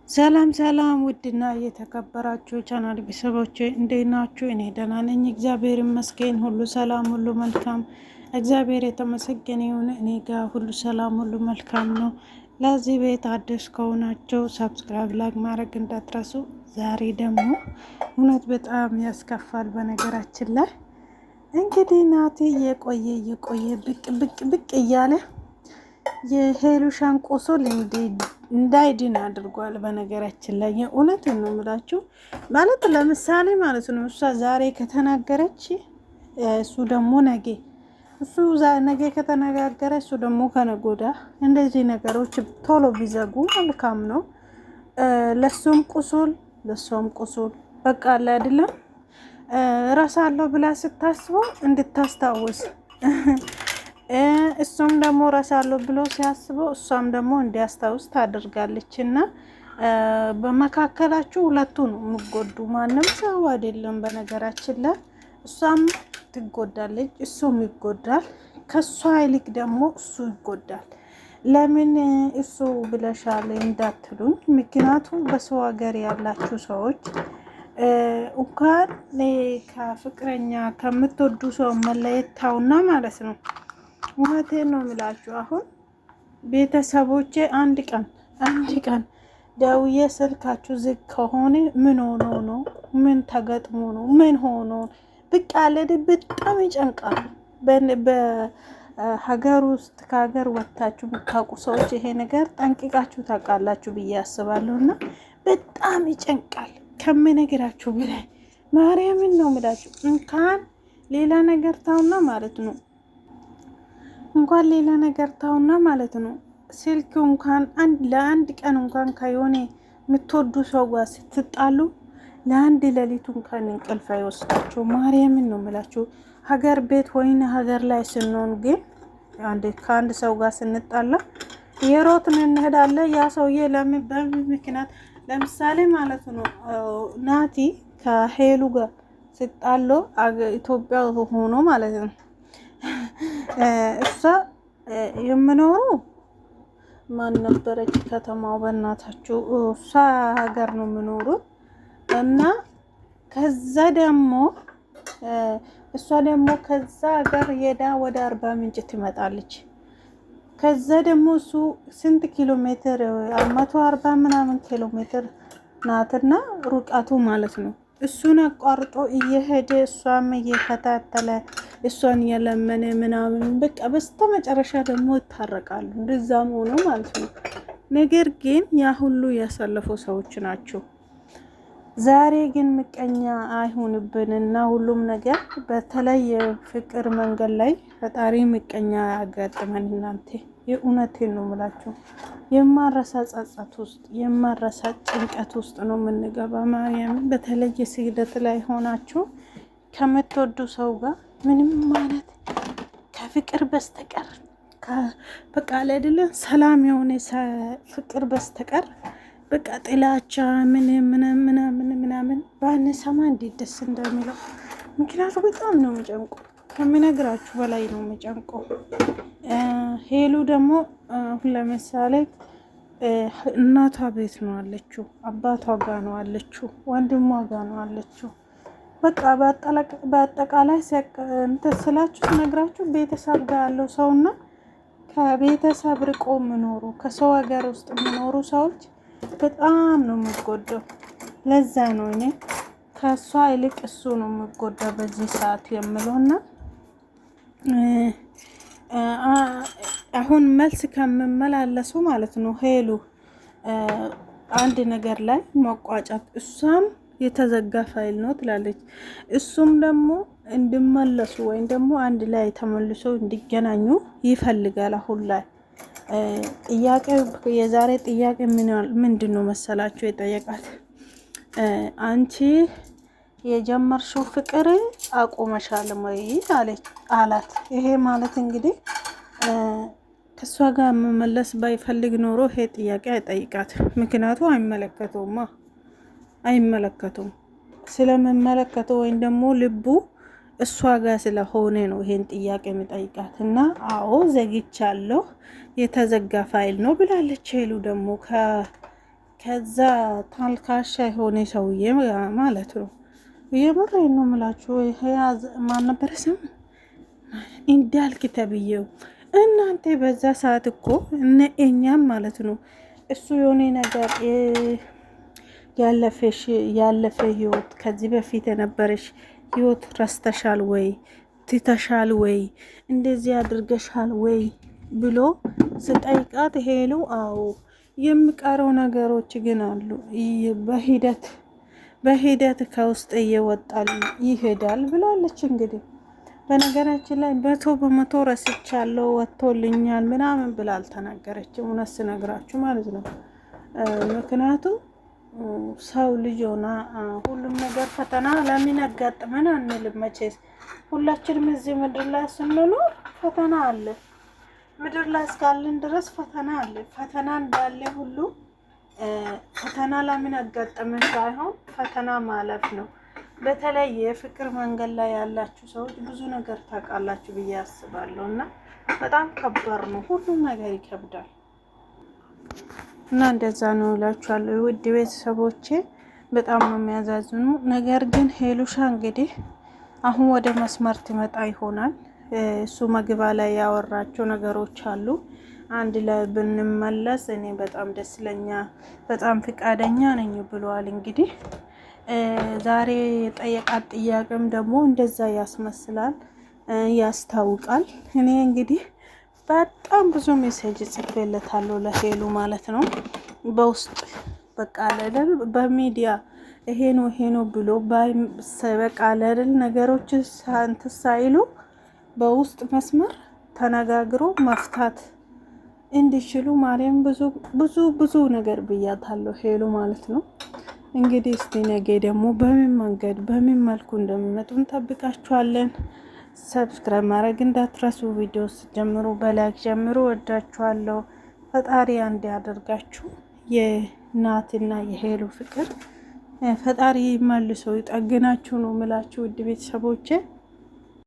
ሰላም ሰላም ውድና የተከበራችሁ ቻናል ቤተሰቦች እንዴት ናችሁ? እኔ ደህና ነኝ፣ እግዚአብሔር ይመስገን። ሁሉ ሰላም፣ ሁሉ መልካም፣ እግዚአብሔር የተመሰገነ ይሁን። እኔ ጋር ሁሉ ሰላም፣ ሁሉ መልካም ነው። ለዚህ ቤት አዲስ ከሆናችሁ ሰብስክራይብ፣ ላይክ ማድረግ እንዳትረሱ። ዛሬ ደግሞ እውነት በጣም ያስከፋል። በነገራችን ላይ እንግዲህ ናቲ የቆየ ብቅ እያለ የሄሉሻን ቁስል እንዳይድን አድርጓል። በነገራችን ላይ የእውነት ነው የምላችሁ ማለት ለምሳሌ ማለት ነው እሷ ዛሬ ከተናገረች እሱ ደግሞ ነገ ከተነጋገረ እሱ ደግሞ ከነጎዳ እንደዚህ ነገሮች ቶሎ ቢዘጉ መልካም ነው። ለሱም ቁስል ለሷም ቁስል በቃ አለ አይደለም እረሳለሁ ብላ ስታስበው እንድታስታውስ እሱም ደግሞ ረሳለሁ ብሎ ሲያስበው እሷም ደግሞ እንዲያስታውስ ታደርጋለች። እና በመካከላችሁ ሁለቱ ነው የምጎዱ፣ ማንም ሰው አይደለም። በነገራችን ላይ እሷም ትጎዳለች፣ እሱም ይጎዳል። ከሷ ይልቅ ደግሞ እሱ ይጎዳል። ለምን እሱ ብለሻል እንዳትሉኝ፣ ምክንያቱም በሰው ሀገር ያላችሁ ሰዎች እንኳን ከፍቅረኛ ከምትወዱ ሰው መለየት ታውና ማለት ነው። እውነቴን ነው የምላችሁ። አሁን ቤተሰቦቼ አንድ ቀን ደውዬ ስልካችሁ ዝግ ከሆነ ምን ሆኖ ነው? ምን ተገጥሞ ነው? ምን ሆኖ ብቅ አለድ በጣም ይጨንቃል። በሀገር ውስጥ ከሀገር ወጥታችሁ የምታውቁ ሰዎች ይሄ ነገር ጠንቅቃችሁ ታውቃላችሁ ብዬ አስባለሁ። እና በጣም ይጨንቃል ከምነግራችሁ በላይ ማርያምን ነው የምላችሁ። እንኳን ሌላ ነገር ታውና ማለት ነው እንኳን ሌላ ነገር ታውና ማለት ነው። ስልክ እንኳን ለአንድ ቀን እንኳን ከሆነ የምትወዱ ሰው ጋር ስትጣሉ ለአንድ ሌሊቱ እንኳን እንቅልፍ አይወስዳችሁ። ማርያምን ነው የምላችሁ። ሀገር ቤት ወይን ሀገር ላይ ስንሆን ግን ከአንድ ሰው ጋር ስንጣላ የሮጥን እንሄዳለን። ያ ሰውዬ በምን ምክንያት ለምሳሌ ማለት ነው ናቲ ከሄሉ ጋር ስጣሎ ኢትዮጵያ ሆኖ ማለት ነው እሷ የምኖሩ ማን ነበረች ከተማው? በእናታችሁ እሷ ሀገር ነው የምኖሩት። እና ከዛ ደግሞ እሷ ደግሞ ከዛ ሀገር ሄዳ ወደ 40 ምንጭ ትመጣለች። ከዛ ደግሞ እሱ ስንት ኪሎ ሜትር 140 ምናምን ኪሎ ሜትር ናትና ሩቃቱ ማለት ነው። እሱን አቋርጦ እየሄደ እሷም እየከታተለ እሷን የለመነ ምናምን በቃ በስተመጨረሻ ደግሞ ይታረቃሉ። እንደዛም ሆኖ ማለት ነው። ነገር ግን ያ ሁሉ ያሳለፉ ሰዎች ናቸው። ዛሬ ግን ምቀኛ አይሆንብንና ሁሉም ነገር በተለይ ፍቅር መንገድ ላይ ፈጣሪ ምቀኛ ያጋጥመን። እናንተ የእውነቴን ነው የምላችሁ። የማረሳ ጸጸት ውስጥ የማረሳ ጭንቀት ውስጥ ነው የምንገባ። ማርያም በተለይ ስግደት ላይ ሆናችሁ ከምትወዱ ሰው ጋር ምንም ማለት ከፍቅር በስተቀር በቃ አይደለ ሰላም የሆነ ፍቅር በስተቀር በቃ ጥላቻ ምናምን ባንሰማ እንዴት ደስ እንደሚለው። ምክንያቱም በጣም ነው የሚጨንቀው፣ ከምነግራችሁ በላይ ነው የሚጨንቀው። ሄሉ ደግሞ ለምሳሌ እናቷ ቤት ነው አለችው፣ አባቷ ጋር ነው አለችው፣ ወንድሟ ጋር ነው አለችው። በቃ በአጠቃላይ ስላችሁ ነግራችሁ ቤተሰብ ጋር ያለው ሰውና ከቤተሰብ ርቆ የሚኖሩ ከሰው ሀገር ውስጥ የሚኖሩ ሰዎች በጣም ነው የሚጎዳው። ለዛ ነው እኔ ከሷ ይልቅ እሱ ነው የሚጎዳው በዚህ ሰዓት የምለውና አሁን መልስ ከምመላለሱ ማለት ነው ሄሉ አንድ ነገር ላይ መቋጫት እሷም የተዘጋ ፋይል ነው ትላለች። እሱም ደግሞ እንዲመለሱ ወይም ደግሞ አንድ ላይ ተመልሶ እንዲገናኙ ይፈልጋል። አሁን ላይ የዛሬ ጥያቄ ምንድን ነው መሰላችሁ የጠየቃት? አንቺ የጀመርሽው ፍቅር አቆመሻል ወይ አላት። ይሄ ማለት እንግዲህ ከሷ ጋር መመለስ ባይፈልግ ኖሮ ይሄ ጥያቄ አይጠይቃት። ምክንያቱ አይመለከቱም ስለምመለከተው ወይም ደግሞ ልቡ እሷ ጋር ስለሆነ ነው ይሄን ጥያቄ የሚጠይቃት። እና አዎ ዘግቻለሁ፣ የተዘጋ ፋይል ነው ብላለች። ሄሉ ደግሞ ከዛ ታልካሻ የሆነ ሰውዬ ማለት ነው። የምሬን ነው የምላችሁ። ይሄ ማን ነበር ስም እንዳልክ ተብዬው። እናንተ በዛ ሰዓት እኮ እኛም ማለት ነው እሱ የሆነ ነገር ያለፈ ህይወት ከዚህ በፊት የነበረሽ ህይወት ረስተሻል ወይ ትተሻል ወይ እንደዚህ አድርገሻል ወይ ብሎ ስጠይቃት ሄሉ አዎ የሚቀረው ነገሮች ግን አሉ፣ በሂደት ከውስጥ እየወጣል ይሄዳል ብላለች። እንግዲህ በነገራችን ላይ 100% ረስቻለሁ ወጥቶልኛል ምናምን ብላ አልተናገረችም፣ እውነት ስነግራችሁ ማለት ነው። ምክንያቱም ሰው ልጅ ሆና ሁሉም ነገር ፈተና ለምን ያጋጥመን አንልም። መቼስ ሁላችንም እዚህ ምድር ላይ ስንኖር ፈተና አለ። ምድር ላይ እስካለን ድረስ ፈተና አለ። ፈተና እንዳለ ሁሉ ፈተና ለምን ያጋጠመን ሳይሆን ፈተና ማለፍ ነው። በተለይ የፍቅር መንገድ ላይ ያላችሁ ሰዎች ብዙ ነገር ታውቃላችሁ ብዬ አስባለሁ። እና በጣም ከባድ ነው፣ ሁሉም ነገር ይከብዳል። እና እንደዛ ነው እላችኋለሁ ውድ ቤተሰቦቼ፣ በጣም ነው የሚያዛዝኑ። ነገር ግን ሄሉሻ እንግዲህ አሁን ወደ መስመር ትመጣ ይሆናል። እሱ መግባ ላይ ያወራቸው ነገሮች አሉ። አንድ ላይ ብንመለስ እኔ በጣም ደስ ይለኛል፣ በጣም ፍቃደኛ ነኝ ብለዋል። እንግዲህ ዛሬ የጠየቃት ጥያቄም ደግሞ እንደዛ ያስመስላል፣ ያስታውቃል። እኔ እንግዲህ በጣም ብዙ ሜሴጅ ጽፌለታለሁ ለሄሉ ማለት ነው። በውስጥ በቃ ለደል በሚዲያ ይሄ ነው ብሎ በቃ ለደል ነገሮች ሳንት ሳይሉ በውስጥ መስመር ተነጋግሮ መፍታት እንዲችሉ ማርያም ብዙ ነገር ብያታለሁ ሄሉ ማለት ነው። እንግዲህ እስቲ ነገ ደግሞ በምን መንገድ በምን መልኩ እንደሚመጡ እንጠብቃችኋለን። ሰብስክራይብ ማድረግ እንዳትረሱ። ቪዲዮ ጀምሩ፣ በላይክ ጀምሩ። ወዳችኋለሁ። ፈጣሪ አንድ ያደርጋችሁ። የናትና የሄሉ ፍቅር ፈጣሪ መልሶ ይጠግናችሁ ነው ምላችሁ ውድ ቤተሰቦቼ።